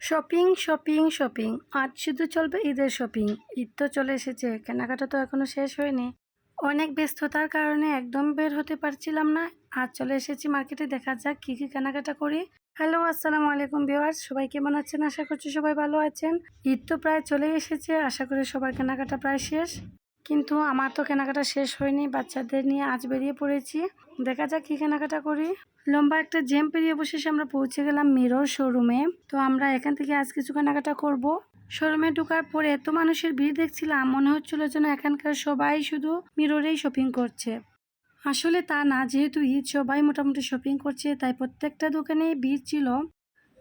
Shopping shopping shopping, আজ শুধু চলবে ঈদের শপিং। ঈদ তো চলে এসেছে, কেনাকাটা তো এখনো শেষ হয়নি। অনেক ব্যস্ততার কারণে একদম বের হতে পারছিলাম না। আজ চলে এসেছি মার্কেটে, দেখা যাক কি কি কেনাকাটা করি। হ্যালো, আসসালামু আলাইকুম ভিউয়ার্স, সবাই কেমন আছেন? আশা করছি সবাই ভালো আছেন। ঈদ তো প্রায় চলে এসেছে, আশা করি সবার কেনাকাটা প্রায় শেষ, কিন্তু আমার তো কেনাকাটা শেষ হয়নি। বাচ্চাদের নিয়ে আজ বেরিয়ে পড়েছি, দেখা যাক কি কেনাকাটা করি। লম্বা একটা জ্যাম পেরিয়ে অবশেষে আমরা পৌঁছে গেলাম মিরর শোরুমে। তো আমরা এখান থেকে আজ কিছু কেনাকাটা করব। শোরুমে ঢোকার পরে এত মানুষের ভিড় দেখছিলাম, মনে হচ্ছিল যেন এখানকার সবাই শুধু মিররেই শপিং করছে। আসলে তা না, যেহেতু ঈদ সবাই মোটামুটি শপিং করছে, তাই প্রত্যেকটা দোকানেই ভিড় ছিল।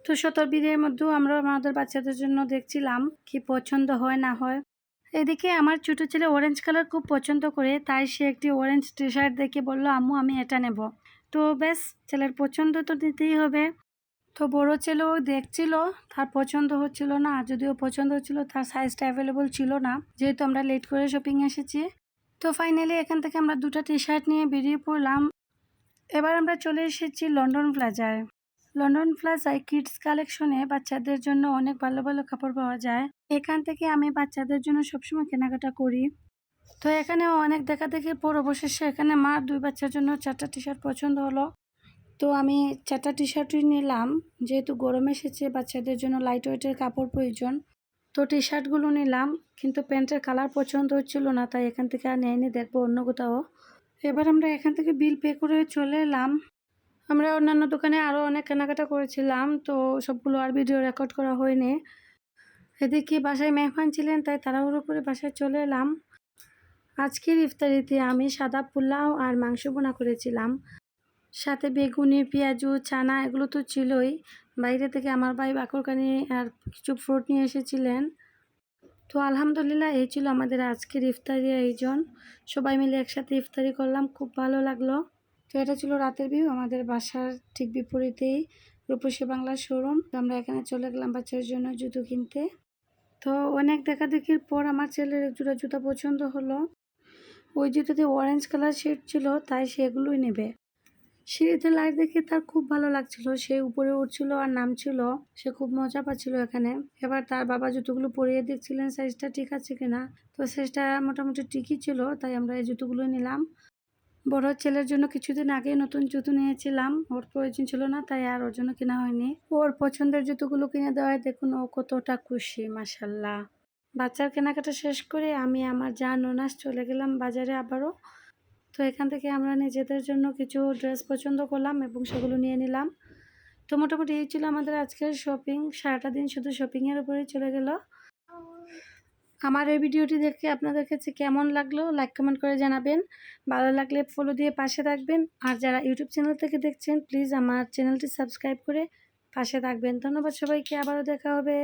তো শত ভিড়ের মধ্যেও আমরা আমাদের বাচ্চাদের জন্য দেখছিলাম কি পছন্দ হয় না হয়। এদিকে আমার ছোট ছেলে অরেঞ্জ কালার খুব পছন্দ করে, তাই সে একটি অরেঞ্জ টি শার্ট দেখে বলল, আম্মু আমি এটা নেব। তো ব্যাস, ছেলের পছন্দ তো দিতেই হবে। তো বড় ছেলেও দেখছিল, তার পছন্দ হচ্ছিল না। যদিও পছন্দ হচ্ছিল, তার সাইজটা অ্যাভেলেবল ছিল না, যেহেতু আমরা লেট করে শপিং এসেছি। তো ফাইনালি এখান থেকে আমরা দুটো টি শার্ট নিয়ে বেরিয়ে পড়লাম। এবার আমরা চলে এসেছি লন্ডন প্লাজায়। লন্ডন প্লাজায় কিডস কালেকশনে বাচ্চাদের জন্য অনেক ভালো ভালো কাপড় পাওয়া যায়। এখান থেকে আমি বাচ্চাদের জন্য সবসময় কেনাকাটা করি। তো এখানেও অনেক দেখাদেখির পর অবশেষে এখানে মার দুই বাচ্চার জন্য 4টা টি শার্ট পছন্দ হলো। তো আমি 4টা টি শার্টই নিলাম, যেহেতু গরম এসেছে, বাচ্চাদের জন্য লাইট ওয়েটের কাপড় প্রয়োজন। তো টি শার্টগুলো নিলাম, কিন্তু প্যান্টের কালার পছন্দ হচ্ছিল না, তাই এখান থেকে আর নেয়নি, দেখবো অন্য কোথাও। এবার আমরা এখান থেকে বিল পে করে চলে এলাম। আমরা অন্যান্য দোকানে আরও অনেক কেনাকাটা করেছিলাম, তো সবগুলো আর ভিডিও রেকর্ড করা হয়নি। এদিকে বাসায় মেহমান ছিলেন, তাই তাড়াহুড়ো করে বাসায় চলে এলাম। আজকের ইফতারিতে আমি সাদা পোলাও আর মাংস বোনা করেছিলাম, সাথে বেগুনি, পেঁয়াজু, চানা এগুলো তো ছিলই। বাইরে থেকে আমার ভাই বাকরকানি আর কিছু ফ্রুট নিয়ে এসেছিলেন। তো আলহামদুলিল্লাহ, এই ছিল আমাদের আজকের ইফতারি আয়োজন। সবাই মিলে একসাথে ইফতারি করলাম, খুব ভালো লাগলো। তো এটা ছিল রাতের ভিউ আমাদের বাসার ঠিক বিপরীতেই রূপসী বাংলা শোরুম। তো আমরা এখানে চলে গেলাম বাচ্চার জন্য জুতো কিনতে। তো অনেক দেখাদেখির পর আমার ছেলের এক জোড়া জুতা পছন্দ হলো। ওই জুতোতে অরেঞ্জ কালার শেড ছিল, তাই সেগুলোই নেবে। সিঁড়িতে লাইট দেখে তার খুব ভালো লাগছিল, সে উপরে উঠছিল আর নামছিল, সে খুব মজা পাচ্ছিল এখানে। এবার তার বাবা জুতোগুলো পরিয়ে দেখছিলেন সাইজটা ঠিক আছে কিনা। তো সাইজটা মোটামুটি ঠিকই ছিল, তাই আমরা এই জুতোগুলো নিলাম। বড় ছেলের জন্য কিছুদিন আগে নতুন জুতো নিয়েছিলাম, ওর প্রয়োজন ছিল না, তাই আর ওর জন্য কেনা হয়নি। ওর পছন্দের জুতোগুলো কিনে দেওয়ায় দেখুন ও কতটা খুশি, মাশাল্লাহ। বাচ্চার কেনাকাটা শেষ করে আমি আমার ননাস চলে গেলাম বাজারে আবারও। তো এখান থেকে আমরা নিজেদের জন্য কিছু ড্রেস পছন্দ করলাম এবং সেগুলো নিয়ে নিলাম। তো মোটামুটি এই ছিল আমাদের আজকের শপিং। সারাটা দিন শুধু শপিংয়ের উপরেই চলে গেল। আমার এই ভিডিওটি দেখে আপনাদের কাছে কেমন লাগলো লাইক কমেন্ট করে জানাবেন। ভালো লাগলে ফলো দিয়ে পাশে থাকবেন। আর যারা ইউটিউব চ্যানেল থেকে দেখছেন, প্লিজ আমার চ্যানেলটি সাবস্ক্রাইব করে পাশে থাকবেন। ধন্যবাদ সবাইকে, আবারও দেখা হবে।